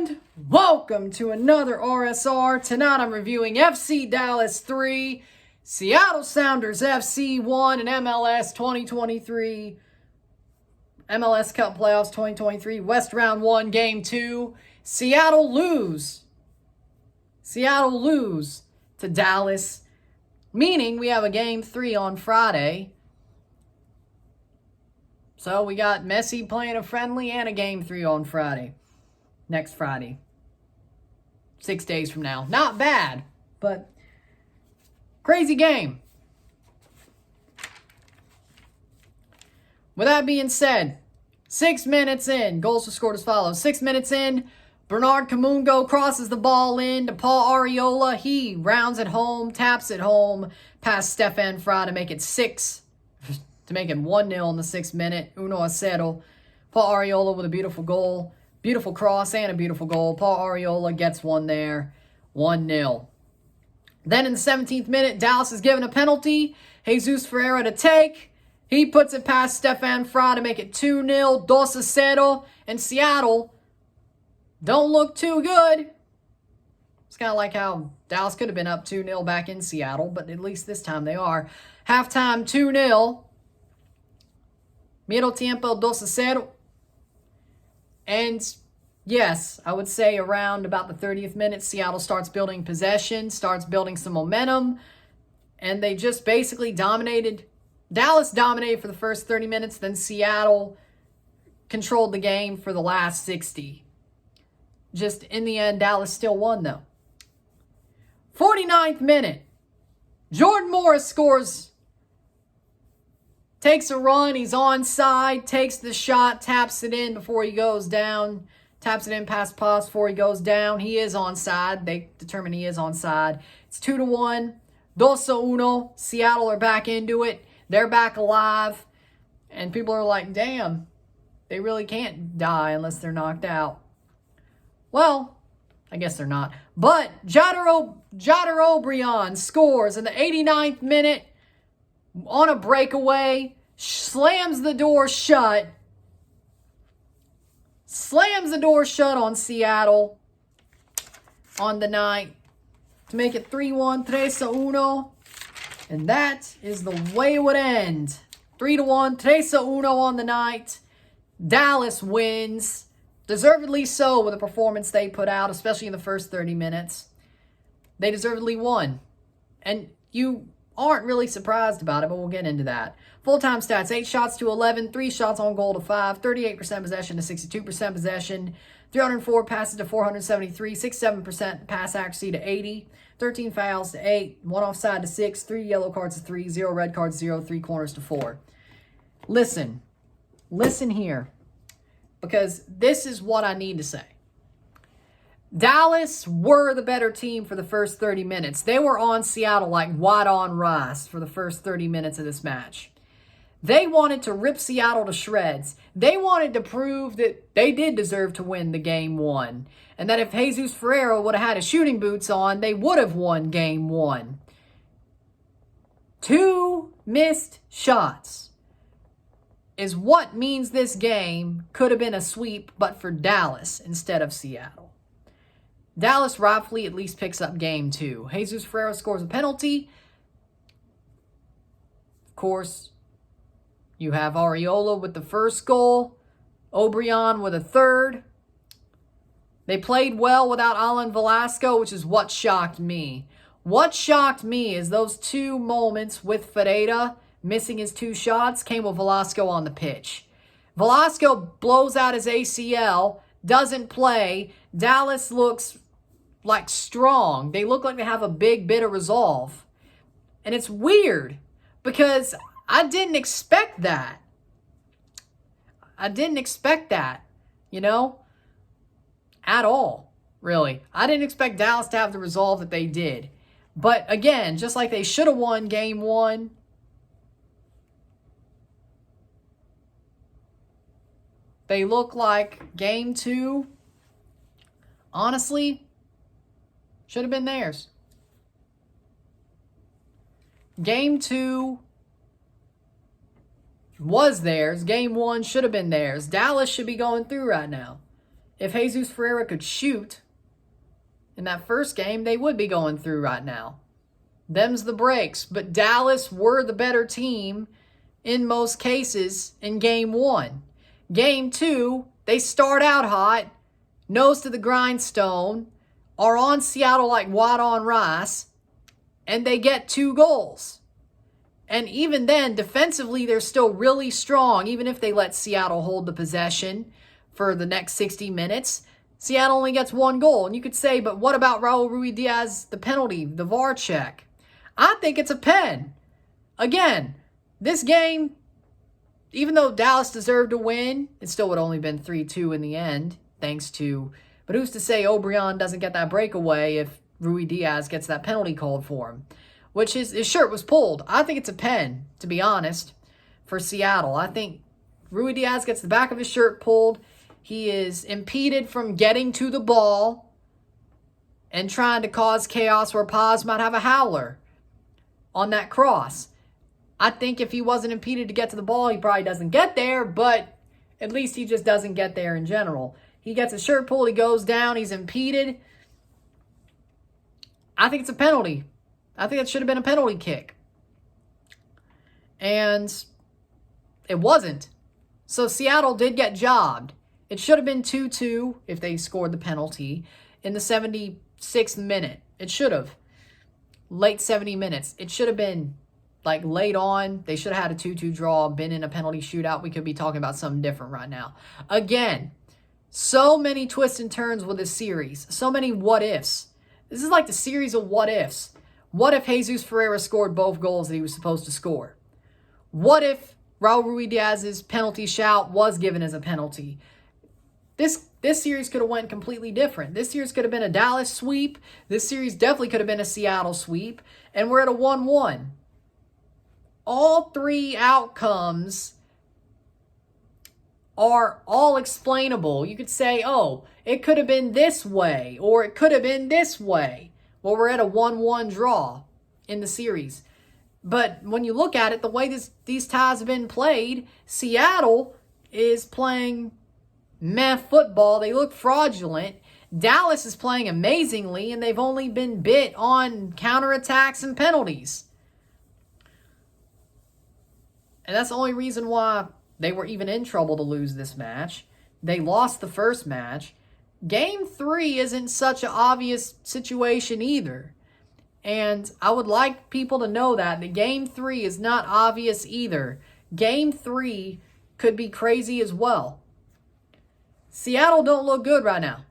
And welcome to another RSR. Tonight I'm reviewing FC Dallas 3, Seattle Sounders FC 1, and MLS 2023, MLS Cup Playoffs 2023, West Round 1, Game 2. Seattle lose to Dallas, meaning we have a Game 3 on Friday. So we got Messi playing a friendly and a Game 3 on Friday. Next Friday. 6 days from now. Not bad, but crazy game. With that being said, 6 minutes in, goals were scored as follows. 6 minutes in, Bernard Kamungo crosses the ball in to Paul Arriola. He rounds it home, taps it home, past Stefan Frey to make it 1-0 in the 6th minute. 1-0. Paul Arriola with a beautiful goal. Beautiful cross and a beautiful goal. Paul Arriola gets one there. 1-0. Then in the 17th minute, Dallas is given a penalty. Yeezus Ferreira to take. He puts it past Stefan Frey to make it 2-0. 2-0. And Seattle don't look too good. It's kind of like how Dallas could have been up 2-0 back in Seattle, but at least this time they are. Halftime 2-0. Medio tiempo 2-0. And yes, I would say around about the 30th minute, Seattle starts building possession, starts building some momentum, and they just basically dominated. Dallas dominated for the first 30 minutes, then Seattle controlled the game for the last 60. Just in the end, Dallas still won though. 49th minute, Jordan Morris scores. Takes a run, he's onside, takes the shot, taps it in before he goes down. Taps it in past Pas before he goes down. He is onside. They determine he is onside. It's 2-1. 2-1. Seattle are back into it. They're back alive. And people are like, damn, they really can't die unless they're knocked out. Well, I guess they're not. But Jadar Obrian scores in the 89th minute. On a breakaway, slams the door shut. Slams the door shut on Seattle on the night to make it 3-1, 3-1. And that is the way it would end. 3-1, 3-1 on the night. Dallas wins. Deservedly so with the performance they put out, especially in the first 30 minutes. They deservedly won. And you aren't really surprised about it, but we'll get into that. Full-time stats, 8 shots to 11, 3 shots on goal to 5, 38% possession to 62% possession, 304 passes to 473, 67% pass accuracy to 80, 13 fouls to 8, 1 offside to 6, 3 yellow cards to 3, 0 red cards, 0, 3 corners to 4. Listen here, because this is what I need to say. Dallas were the better team for the first 30 minutes. They were on Seattle like white on rice for the first 30 minutes of this match. They wanted to rip Seattle to shreds. They wanted to prove that they did deserve to win the Game 1. And that if Yeezus Ferreira would have had his shooting boots on, they would have won Game 1. 2 missed shots is what means this game could have been a sweep, but for Dallas instead of Seattle. Dallas rightfully at least picks up Game 2. Yeezus Ferreira scores a penalty. Of course, you have Arriola with the first goal. Obrian with a third. They played well without Alan Velasco, which is what shocked me. What shocked me is those 2 moments with Ferreira missing his 2 shots came with Velasco on the pitch. Velasco blows out his ACL, doesn't play. Dallas looks like strong. They look like they have a big bit of resolve. And it's weird because I didn't expect that. You know? At all, really. I didn't expect Dallas to have the resolve that they did. But again, just like they should have won Game 1, they look like Game 2, honestly, should have been theirs. Game 2 was theirs. Game 1 should have been theirs. Dallas should be going through right now. If Jesus Ferreira could shoot in that first game, they would be going through right now. Them's the breaks. But Dallas were the better team in most cases in game 1. Game 2, they start out hot, nose to the grindstone, are on Seattle like white on rice, and they get 2 goals. And even then, defensively, they're still really strong, even if they let Seattle hold the possession for the next 60 minutes. Seattle only gets 1 goal. And you could say, but what about Raul Ruidiaz, the penalty, the VAR check? I think it's a pen. Again, this game, even though Dallas deserved to win, it still would have only been 3-2 in the end, thanks to... But who's to say O'Brien doesn't get that breakaway if Ruidiaz gets that penalty called for him? Which his shirt was pulled. I think it's a pen, to be honest, for Seattle. I think Ruidiaz gets the back of his shirt pulled. He is impeded from getting to the ball and trying to cause chaos where Paz might have a howler on that cross. I think if he wasn't impeded to get to the ball, he probably doesn't get there, but at least he just doesn't get there in general. He gets his shirt pulled, he goes down, he's impeded. I think it's a penalty. I think it should have been a penalty kick. And it wasn't. So Seattle did get jobbed. It should have been 2-2 if they scored the penalty in the 76th minute. It should have. Late 70 minutes. It should have been like late on. They should have had a 2-2 draw, been in a penalty shootout. We could be talking about something different right now. Again, so many twists and turns with this series. So many what ifs. This is like the series of what ifs. What if Jesus Ferreira scored both goals that he was supposed to score? What if Raul Ruidiaz's penalty shout was given as a penalty? This series could have went completely different. This series could have been a Dallas sweep. This series definitely could have been a Seattle sweep. And we're at a 1-1. All 3 outcomes are all explainable. You could say, oh, it could have been this way, or it could have been this way. Well, we're at a 1-1 draw in the series. But when you look at it, the way these ties have been played, Seattle is playing meh football. They look fraudulent. Dallas is playing amazingly, and they've only been bit on counterattacks and penalties. And that's the only reason why they were even in trouble to lose this match. They lost the first match. Game 3 isn't such an obvious situation either. And I would like people to know that Game 3 is not obvious either. Game 3 could be crazy as well. Seattle don't look good right now.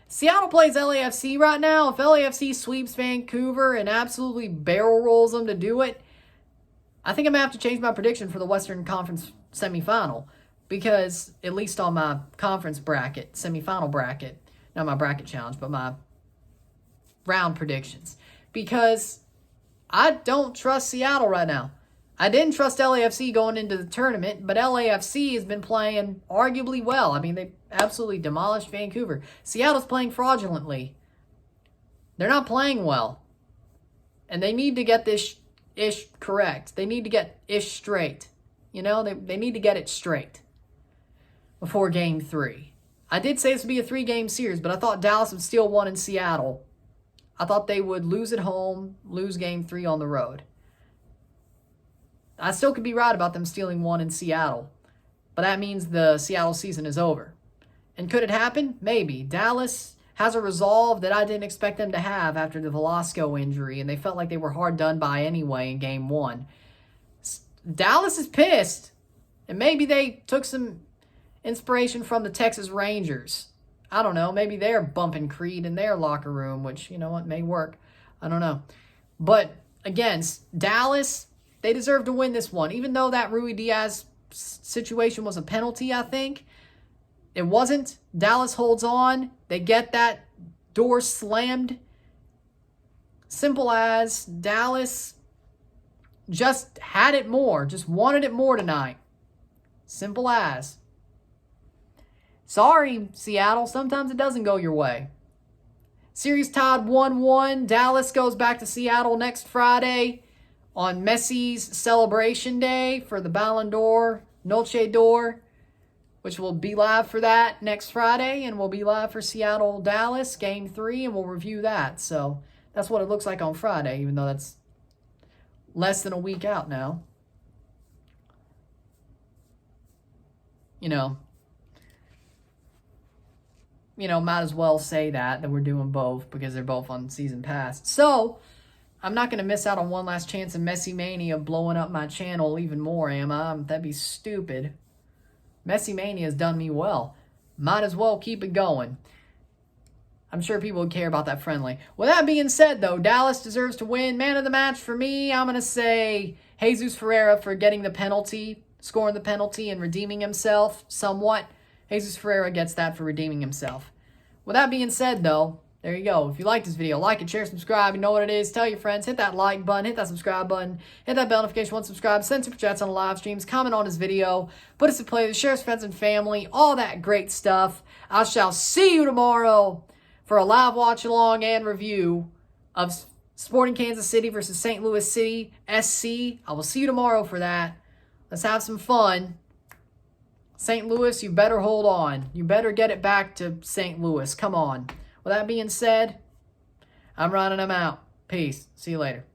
Seattle plays LAFC right now. If LAFC sweeps Vancouver and absolutely barrel rolls them to do it, I think I'm going to have to change my prediction for the Western Conference semifinal. Because, at least on my conference bracket, semifinal bracket, not my bracket challenge, but my round predictions. Because I don't trust Seattle right now. I didn't trust LAFC going into the tournament, but LAFC has been playing arguably well. I mean, they absolutely demolished Vancouver. Seattle's playing fraudulently. They're not playing well. And they need to get this ish correct. They need to get ish straight. You know, they need to get it straight before Game 3. I did say this would be a 3-game series, but I thought Dallas would steal 1 in Seattle. I thought they would lose at home, lose Game 3 on the road. I still could be right about them stealing 1 in Seattle, but that means the Seattle season is over. And could it happen? Maybe. Dallas has a resolve that I didn't expect them to have after the Velasco injury, and they felt like they were hard done by anyway in Game 1. Dallas is pissed, and maybe they took some inspiration from the Texas Rangers. I don't know. Maybe they're bumping Creed in their locker room, which, you know what, may work. I don't know. But, again, Dallas, they deserve to win this one. Even though that Ruidiaz situation was a penalty, I think. It wasn't. Dallas holds on. They get that door slammed. Simple as Dallas just had it more. Just wanted it more tonight. Simple as. Sorry, Seattle. Sometimes it doesn't go your way. Series tied 1-1. Dallas goes back to Seattle next Friday on Messi's celebration day for the Ballon d'Or, Noche d'Or. which will be live for that next Friday, and we'll be live for Seattle-Dallas, Game 3, and we'll review that. So that's what it looks like on Friday, even though that's less than a week out now. Might as well say that we're doing both because they're both on season pass. So I'm not going to miss out on one last chance of Messi Mania blowing up my channel even more, am I? That'd be stupid. Messi Mania has done me well. Might as well keep it going. I'm sure people would care about that friendly. With that being said, though, Dallas deserves to win. Man of the match for me, I'm going to say Jesus Ferreira for getting the penalty, scoring the penalty, and redeeming himself somewhat. Jesus Ferreira gets that for redeeming himself. With that being said, though, there you go. If you like this video, like it, share, subscribe. You know what it is. Tell your friends. Hit that like button. Hit that subscribe button. Hit that bell notification once subscribed. Send super chats on the live streams. Comment on this video. Put us to play. Share with friends and family. All that great stuff. I shall see you tomorrow for a live watch along and review of Sporting Kansas City versus St. Louis City SC. I will see you tomorrow for that. Let's have some fun. St. Louis, you better hold on. You better get it back to St. Louis. Come on. With that being said, I'm running them out. Peace. See you later.